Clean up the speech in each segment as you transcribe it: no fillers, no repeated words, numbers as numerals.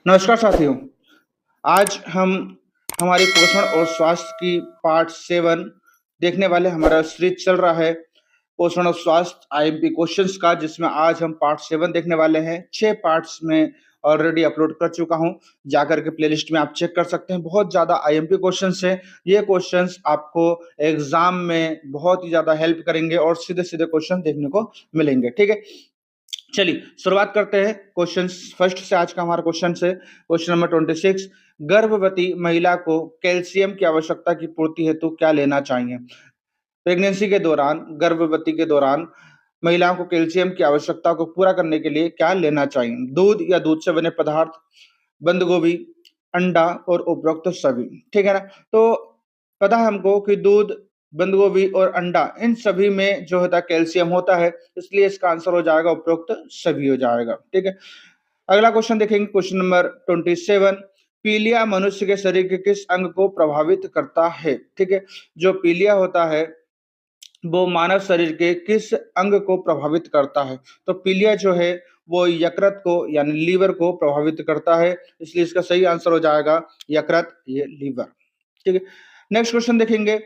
नमस्कार साथियों। आज हम हमारी पोषण और स्वास्थ्य की पार्ट 7 देखने वाले। हमारा सीरीज चल रहा है पोषण और स्वास्थ्य आईएमपी क्वेश्चंस का, जिसमें आज हम पार्ट 7 देखने वाले हैं। 6 पार्ट्स में ऑलरेडी अपलोड कर चुका हूं, जाकर के प्लेलिस्ट में आप चेक कर सकते हैं। बहुत ज़्यादा आईएमपी क्वेश्चंस हैं। ये क्वेश्चंस आपको एग्जाम में बहुत ही ज़्यादा हेल्प करेंगे और सीधे-सीधे क्वेश्चन देखने को मिलेंगे। ठीक है, चलिए शुरुआत करते हैं क्वेश्चन फर्स्ट से। आज का हमारा क्वेश्चन है क्वेश्चन नंबर 26। गर्भवती महिला को कैल्शियम की आवश्यकता की पूर्ति हेतु क्या लेना चाहिए? प्रेगनेंसी के दौरान, गर्भवती के दौरान महिलाओं को कैल्शियम की आवश्यकता को पूरा करने के लिए क्या लेना चाहिए? दूध या दूध से बने पदार्थ, बंद गोभी, अंडा और उपरोक्त सभी। ठीक है ना? तो पता है हमको कि दूध, बंद गोभी और अंडा, इन सभी में जो होता है कैल्शियम होता है, इसलिए इसका आंसर हो जाएगा उपरोक्त सभी हो जाएगा। ठीक है, अगला क्वेश्चन देखेंगे, क्वेश्चन नंबर 27। पीलिया मनुष्य के शरीर के किस अंग को प्रभावित करता है? ठीक है, जो पीलिया होता है वो मानव शरीर के किस अंग को प्रभावित करता है? तो पीलिया जो है वो यकृत को यानी लीवर को प्रभावित करता है, इसलिए इसका सही आंसर हो जाएगा यकृत, ये लीवर। ठीक है, नेक्स्ट क्वेश्चन देखेंगे,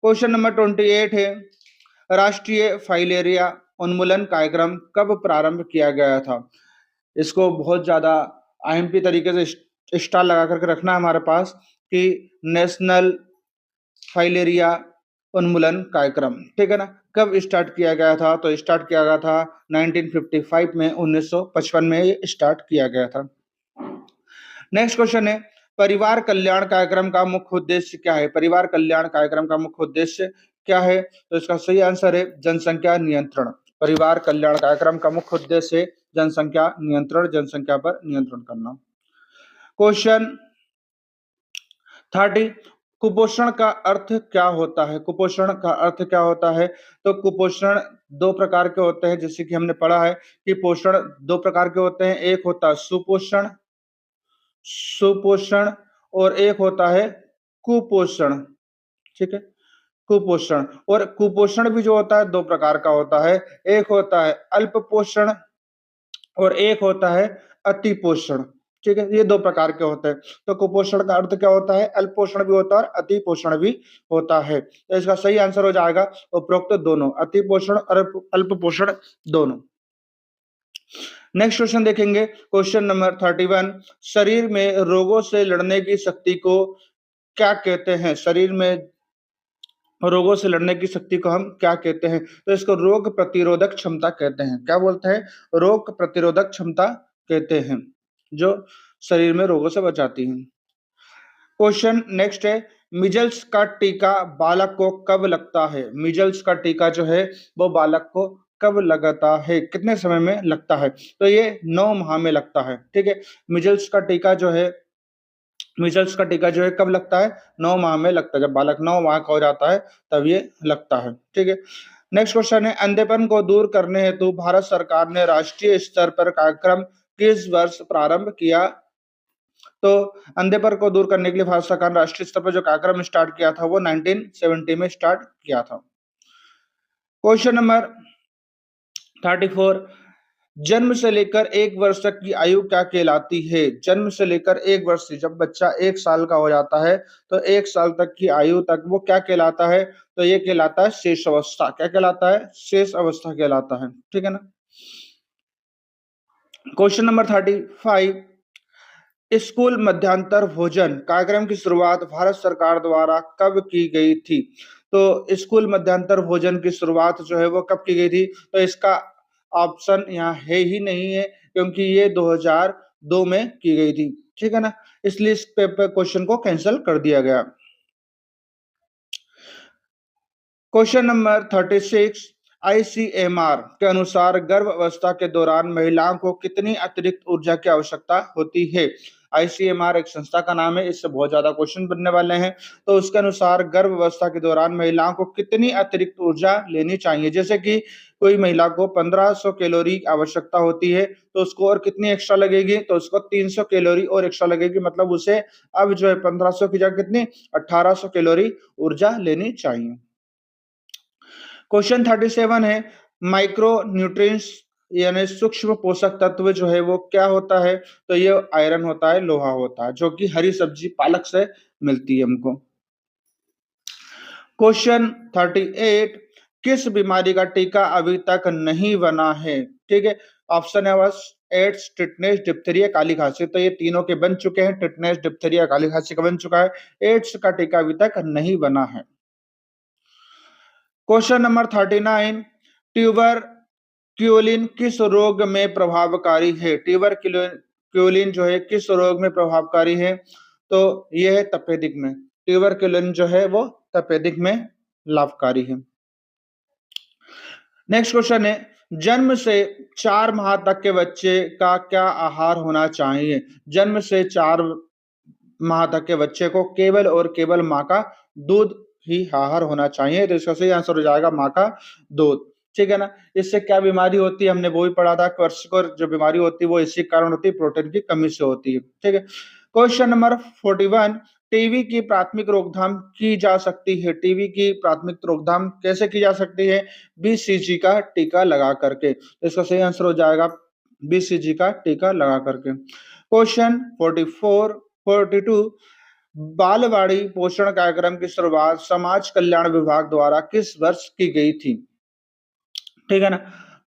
क्वेश्चन नंबर 28 है, राष्ट्रीय फाइलेरिया उन्मूलन कार्यक्रम कब प्रारंभ किया गया था? इसको बहुत ज्यादा आईएमपी तरीके से स्टार लगा करके रखना है हमारे पास कि नेशनल फाइलेरिया उन्मूलन कार्यक्रम। ठीक है ना? कब स्टार्ट किया गया था? तो स्टार्ट किया गया था 1955 में, 1955 में ये स्टार्ट किया गया था। नेक्स्ट क्वेश्चन है, परिवार कल्याण कार्यक्रम का मुख्य उद्देश्य क्या है? परिवार कल्याण कार्यक्रम का मुख्य उद्देश्य क्या है? तो इसका सही आंसर है जनसंख्या नियंत्रण। परिवार कल्याण कार्यक्रम का मुख्य उद्देश्य जनसंख्या नियंत्रण, जनसंख्या पर नियंत्रण करना। क्वेश्चन 30, कुपोषण का अर्थ क्या होता है? कुपोषण का अर्थ क्या होता है? तो कुपोषण दो प्रकार के होते हैं, जैसे कि हमने पढ़ा है कि पोषण दो प्रकार के होते हैं। एक होता है सुपोषण, सुपोषण, और एक होता है कुपोषण। ठीक है, कुपोषण और कुपोषण भी जो होता है दो प्रकार का होता है। एक होता है अल्प पोषण और एक होता है अति पोषण। ठीक है, ये दो प्रकार के होते हैं। तो कुपोषण का अर्थ क्या होता है? अल्प पोषण भी होता है और अति पोषण भी होता है। तो इसका सही आंसर हो जाएगा उपरोक्त दोनों, अति पोषण और अल्प पोषण दोनों। नेक्स्ट क्वेश्चन देखेंगे, क्वेश्चन नंबर 31। शरीर में रोगों से लड़ने की शक्ति को क्या कहते हैं? शरीर में रोगों से लड़ने की शक्ति को हम क्या कहते हैं? तो इसको रोग प्रतिरोधक क्षमता कहते हैं। क्या बोलते हैं? रोग प्रतिरोधक क्षमता कहते हैं, जो शरीर में रोगों से बचाती है। क्वेश्चन नेक्स्ट है, मिजल्स का टीका बालक को कब लगता है? मिजल्स का टीका जो है वो बालक को कब लगता है, कितने समय में लगता है? तो ये 9 माह में लगता है। ठीक है, मिजल्स का टीका जो है, मीजल्स का टीका जो है कब लगता है? 9 माह में लगता है। जब बालक 9 माह का हो जाता है तब ये लगता है। ठीक है, नेक्स्ट क्वेश्चन है, अंधेपन को दूर करने हेतु भारत सरकार ने राष्ट्रीय स्तर पर कार्यक्रम किस वर्ष प्रारंभ किया? तो अंधेपन को दूर करने के लिए भारत सरकार ने राष्ट्रीय स्तर पर जो कार्यक्रम स्टार्ट किया था वो 1970 में स्टार्ट किया था। क्वेश्चन नंबर 34, जन्म से लेकर 1 वर्ष तक की आयु क्या कहलाती है? जन्म से लेकर 1 वर्ष, जब बच्चा 1 साल का हो जाता है तो 1 साल तक की आयु तक वो क्या कहलाता है? तो ये कहलाता है शेष अवस्था। क्या कहलाता है? शेष अवस्था कहलाता है। ठीक है ना? क्वेश्चन नंबर 35, स्कूल मध्यांतर भोजन कार्यक्रम की शुरुआत भारत सरकार द्वारा कब की गई थी? तो स्कूल मध्यांतर भोजन की शुरुआत जो है वो कब की गई थी? तो इसका ऑप्शन यहाँ है ही नहीं है, क्योंकि ये 2002 में की गई थी। ठीक है ना, इसलिए इस पेपर क्वेश्चन को कैंसिल कर दिया गया। क्वेश्चन नंबर 36, आईसीएमआर के अनुसार गर्भ अवस्था के दौरान महिलाओं को कितनी अतिरिक्त ऊर्जा की आवश्यकता होती है? आईसीएमआर एक संस्था का नाम है, इससे बहुत ज्यादा क्वेश्चन बनने वाले हैं। तो उसके अनुसार गर्भ अवस्था के दौरान महिलाओं को कितनी अतिरिक्त ऊर्जा लेनी चाहिए? जैसे कि कोई महिला को 1500 कैलोरी की आवश्यकता होती है, तो उसको और कितनी एक्स्ट्रा लगेगी? तो उसको 300 कैलोरी और एक्स्ट्रा लगेगी, मतलब उसे अब जो है 1500 की जगह कितनी 1800 कैलोरी ऊर्जा लेनी चाहिए। क्वेश्चन 37 है, माइक्रो न्यूट्रिएंट्स यानी सूक्ष्म पोषक तत्व जो है वो क्या होता है, तो ये आयरन होता है, लोहा होता है, जो कि हरी सब्जी पालक से मिलती है हमको। क्वेश्चन 38, किस बीमारी का टीका अभी तक नहीं बना है? ठीक है, ऑप्शन है बस एड्स, टिटनेस, डिप्थीरिया, काली खांसी। तो ये तीनों के बन चुके हैं, टिटनेस, डिप्थीरिया, काली खांसी का बन चुका है, एड्स का टीका अभी तक नहीं बना है। क्वेश्चन नंबर 39, ट्यूबर क्यूलिन किस रोग में प्रभावकारी है? ट्यूबर क्यूलिन जो है किस रोग में प्रभावकारी है? तो यह है तपेदिक में। ट्यूबर क्यूलिन जो है वो तपेदिक में लाभकारी है। नेक्स्ट क्वेश्चन है, जन्म से 4 माह तक के बच्चे का क्या आहार होना चाहिए? जन्म से 4 माह तक के बच्चे को केवल और केवल माँ का दूध ही आहार होना चाहिए। तो इसका सही आंसर हो जाएगा माँ का दूध। ठीक है ना। इससे क्या बीमारी होती है हमने वो भी पढ़ा था। क्वार्सिकोर जो बीमारी होती है वो इसी कारण होती है, प्रोटीन की कमी से होती है। ठीक है। क्वेश्चन नंबर 41, टीबी की प्राथमिक रोकथाम की जा सकती है। टीबी की प्राथमिक रोकथाम कैसे की जा सकती है? बीसीजी का टीका लगा करके। तो इसका सही आंसर हो जाएगा बीसीजी का टीका लगा करके। क्वेश्चन 42, बालवाड़ी पोषण कार्यक्रम की शुरुआत समाज कल्याण विभाग द्वारा किस वर्ष की गई थी? ठीक है ना।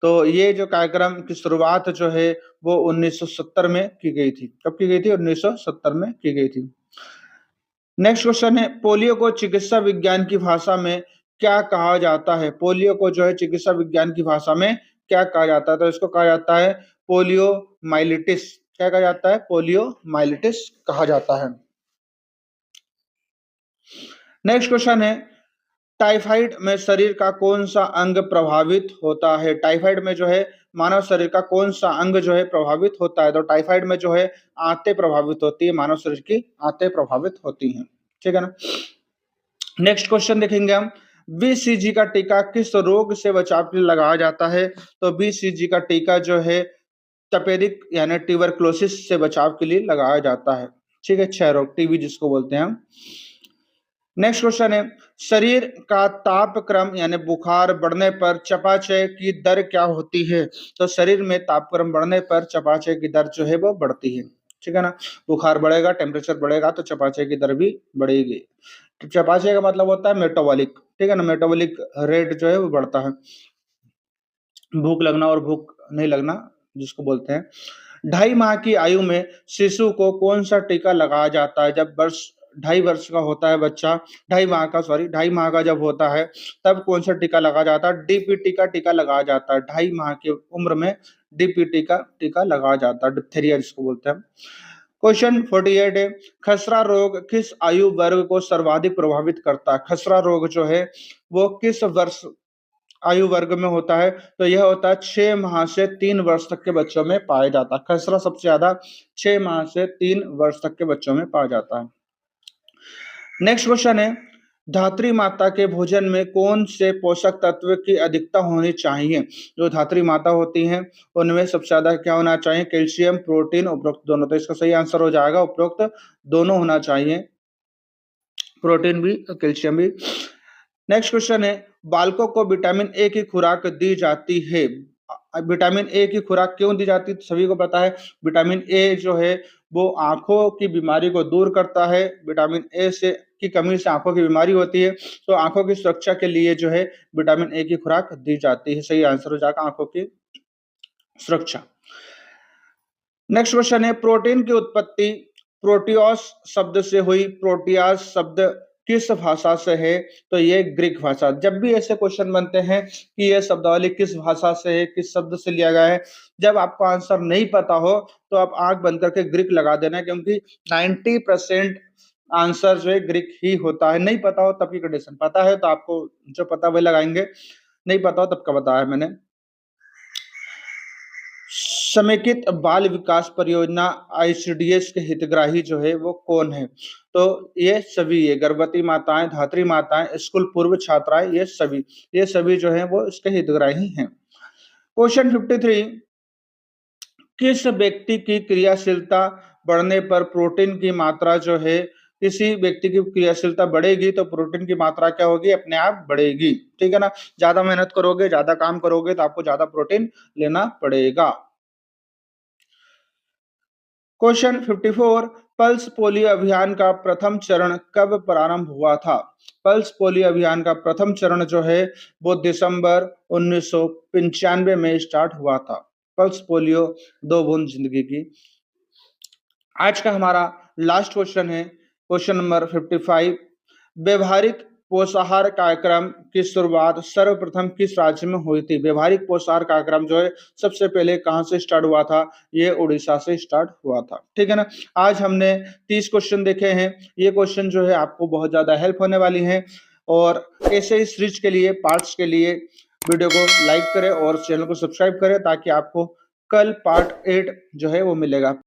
तो ये जो कार्यक्रम की शुरुआत जो है वो 1970 में की गई थी। कब की गई थी? 1970 में की गई थी। नेक्स्ट क्वेश्चन है, पोलियो को चिकित्सा विज्ञान की भाषा में क्या कहा जाता है? पोलियो को जो है चिकित्सा विज्ञान की भाषा में क्या कहा जाता है? तो इसको कहा जाता है पोलियो माइलिटिस। क्या कहा जाता है? पोलियो माइलिटिस कहा जाता है। नेक्स्ट क्वेश्चन है, टाइफाइड में शरीर का कौन सा अंग प्रभावित होता है? टाइफाइड में जो है मानव शरीर का कौन सा अंग जो है प्रभावित होता है? तो टाइफाइड में जो है आंतें प्रभावित होती है, मानव शरीर की आंतें प्रभावित होती हैं। ठीक है ना। नेक्स्ट क्वेश्चन देखेंगे हम, बीसीजी का टीका किस रोग से बचाव के लिए लगाया जाता है? तो बीसीजी का टीका जो है तपेदिक यानी ट्यूबरक्लोसिस से बचाव के लिए लगाया जाता है। ठीक है, क्षय रोग, टीबी जिसको बोलते हैं हम। नेक्स्ट क्वेश्चन है, शरीर का तापक्रम यानी बुखार बढ़ने पर चयापचय की दर क्या होती है? तो शरीर में तापक्रम बढ़ने पर चयापचय की दर जो है वो बढ़ती है। ठीक है ना। बुखार बढ़ेगा, टेम्परेचर बढ़ेगा तो चयापचय की दर भी बढ़ेगी। चयापचय का मतलब होता है मेटाबॉलिक। ठीक है ना। मेटाबॉलिक रेट जो है वो बढ़ता है, भूख लगना और भूख नहीं लगना जिसको बोलते हैं। 2.5 माह की आयु में शिशु को कौन सा टीका लगाया जाता है? जब 2.5 वर्ष का होता है बच्चा, 2.5 माह का जब होता है तब कौन सा टीका लगाया जाता है? डीपीटी का टीका लगाया जाता है। 2.5 माह की उम्र में डीपीटी का टीका लगाया जाता है, डिप्थीरिया जिसको बोलते हैं। क्वेश्चन 48 है, खसरा रोग किस आयु वर्ग को सर्वाधिक प्रभावित करता है? खसरा रोग जो है वो किस वर्ष आयु वर्ग में होता है? तो यह होता है 6 माह से 3 वर्ष तक के बच्चों में पाया जाता है। खसरा सबसे ज्यादा 6 माह से 3 वर्ष तक के बच्चों में पाया जाता है। नेक्स्ट क्वेश्चन है, धात्री माता के भोजन में कौन से पोषक तत्व की अधिकता होनी चाहिए? जो धात्री माता होती हैं उनमें सबसे ज्यादा क्या होना चाहिए? कैल्शियम, प्रोटीन, उपरोक्त दोनों। तो इसका सही आंसर हो जाएगा उपरोक्त दोनों होना चाहिए, प्रोटीन भी और कैल्शियम भी। नेक्स्ट क्वेश्चन है, बालकों को विटामिन ए की खुराक दी जाती है। विटामिन ए की खुराक क्यों दी जाती है? तो सभी को पता है विटामिन ए जो है वो आंखों की बीमारी को दूर करता है। विटामिन ए से की कमी से आंखों की बीमारी होती है, तो आंखों की सुरक्षा के लिए जो है विटामिन ए की खुराक दी जाती है। सही आंसर हो जाएगा आंखों की सुरक्षा। नेक्स्ट क्वेश्चन है, प्रोटीन की उत्पत्ति प्रोटियोस शब्द से हुई। प्रोटियास शब्द किस भाषा से है? तो ये ग्रीक भाषा। जब भी ऐसे क्वेश्चन बनते हैं कि ये शब्दावली किस भाषा से है, किस शब्द से लिया गया है, जब आपको आंसर नहीं पता हो तो आप आंख बंद करके ग्रीक लगा देना, क्योंकि 90% आंसर जो है ग्रीक ही होता है। नहीं पता हो तब की कंडीशन, पता है तो आपको जो पता वही लगाएंगे, नहीं पता हो तब का बताया मैंने। समेकित बाल विकास परियोजना आईसीडीएस के हितग्राही जो है वो कौन है? तो ये सभी, ये गर्भवती माताएं, धात्री माताएं, स्कूल पूर्व छात्राएं, ये सभी जो है वो इसके हितग्राही हैं। क्वेश्चन 53, किस व्यक्ति की क्रियाशीलता बढ़ने पर प्रोटीन की मात्रा जो है किसी व्यक्ति की क्रियाशीलता बढ़ेगी तो प्रोटीन की मात्रा क्या होगी, अपने आप बढ़ेगी। ठीक है ना? ज्यादा मेहनत करोगे, ज्यादा काम करोगे तो आपको ज्यादा प्रोटीन लेना पड़ेगा। क्वेश्चन 54, पल्स पोलियो अभियान का प्रथम चरण कब प्रारंभ हुआ था? पल्स पोलियो अभियान का प्रथम चरण जो है वो दिसंबर 1995 में स्टार्ट हुआ था। पल्स पोलियो 2 बूंद जिंदगी की। आज का हमारा लास्ट क्वेश्चन है क्वेश्चन नंबर 55, व्यवहारिक पोषाहार कार्यक्रम की शुरुआत सर्वप्रथम किस राज्य में हुई थी? व्यवहारिक पोषाहार कार्यक्रम जो है सबसे पहले कहां से स्टार्ट हुआ था? ये उड़ीसा से स्टार्ट हुआ था। ठीक है ना? आज हमने 30 क्वेश्चन देखे हैं। ये क्वेश्चन जो है आपको बहुत ज्यादा हेल्प होने वाली है, और ऐसे ही सीरीज के लिए, पार्ट्स के लिए वीडियो को लाइक करें और चैनल को सब्सक्राइब करें, ताकि आपको कल पार्ट 8 जो है वो मिलेगा।